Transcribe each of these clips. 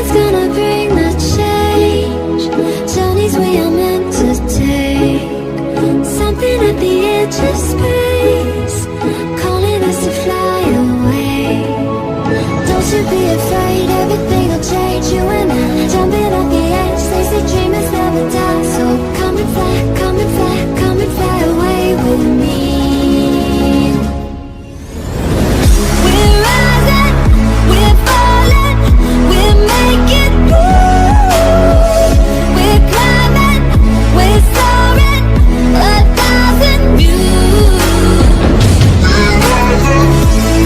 Something's gonna bring the change. Journeys we are meant to take. Something at the edge of space, calling us to fly away. Don't you be afraid, everything will change. You and I, jumping off the edge. They say dreamers never die. So come and fly, come and fly, come and fly away with me. We're rising, we're falling, we're making moves. We're climbing, we're soaring, 1,000 views. We're rising,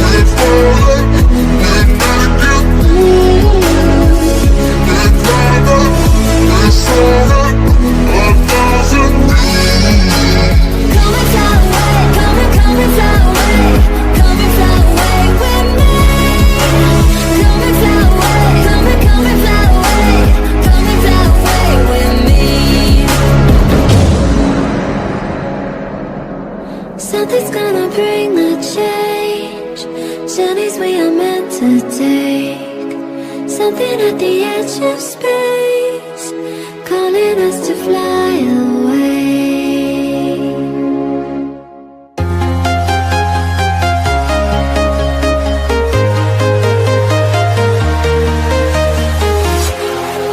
we're falling, we're making moves. We're climbing, we're soaring, 1,000 views. Come and fly away, come and fly away, come and fly away with me. Come and fly away, come and fly away, come and fly away with me. Something's gonna bring the change. Journeys we are meant to take. Something at the edge of space, calling us to fly away.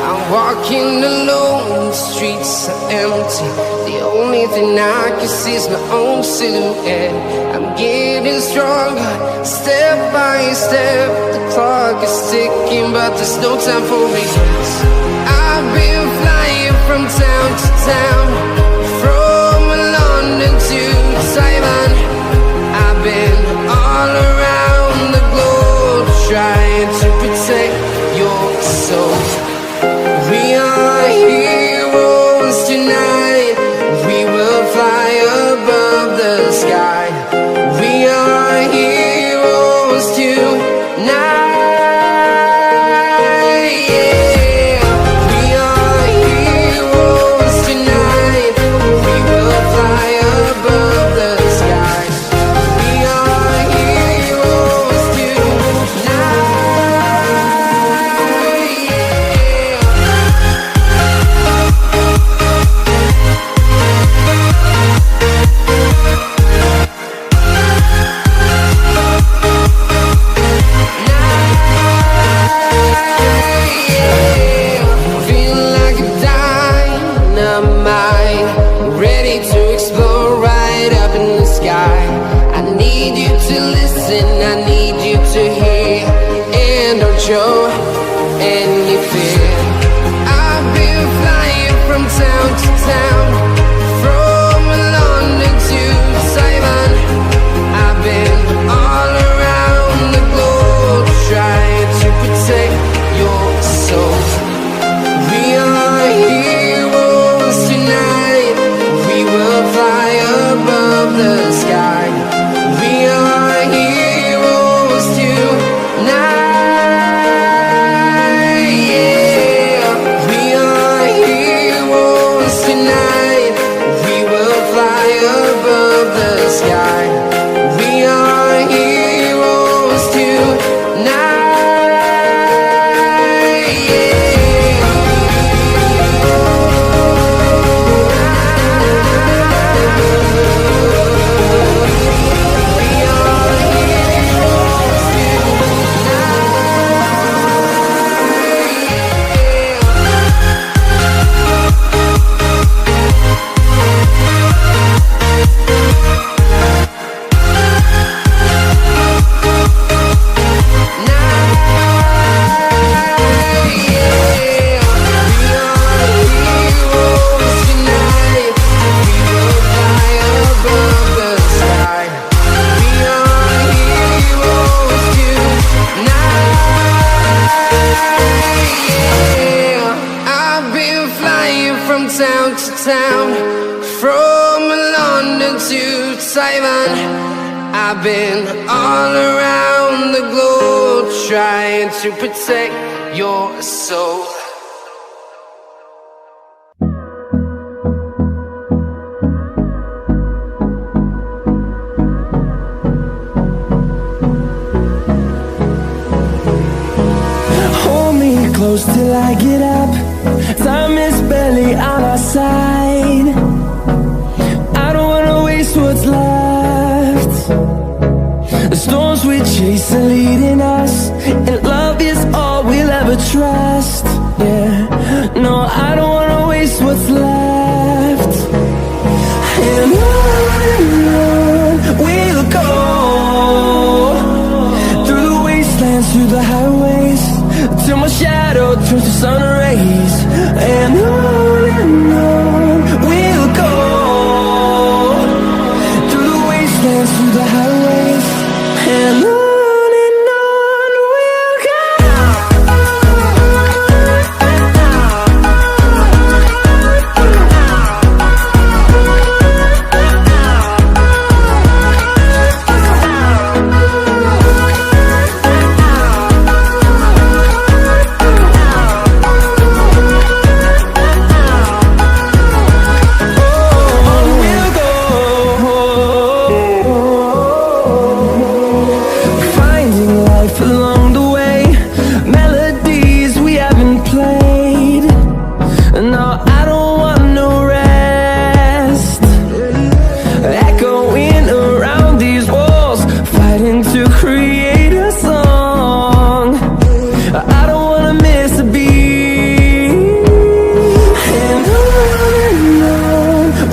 I'm walking alone, the streets are empty. The only thing I can see is my own silhouette. I'm getting stronger, step by step. The clock is ticking, but there's no time for regrets. I've been flying from town to town, from London to Taiwan. I've been all around the globe, trying to protect your soul. We are heroes tonight. We will fly above the sky. We are heroes tonight. Yeah. We are heroes tonight. We will fly above the sky. We are heroes tonight. Yeah. Feeling like a dynamite, ready to explode right up in the sky. I need you to listen, I need you to hear, and don't show any fear. I've been flying from town to town, from London to Taiwan. I've been all around the globe, trying to protect your soul. We are heroes tonight. We will fly above the sky. We are heroes tonight. Yeah. We are heroes tonight. We will fly above the sky. We are heroes tonight. Yeah. Town to town, from London to Taiwan. I've been all around the globe, trying to protect your soul. close till I get up. Time is barely on our side. I don't wanna waste what's left. The storms we chase are leading us, and love is all we'll ever trust. Yeah, no, I don't wanna waste what's left. And on we'll go, through the wastelands, through the highways, till my shadow turns to sun rays. And on we'll go, through the wastelands, through the highways, and on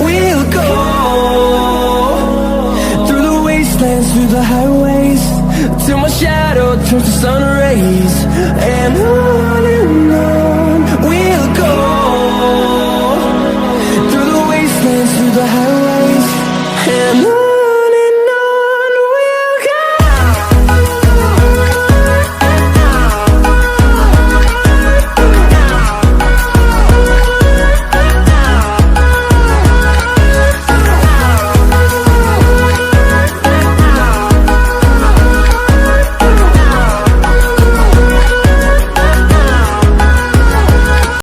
we'll go. Through the highways, till my shadow turns to sun rays. And on we'll go.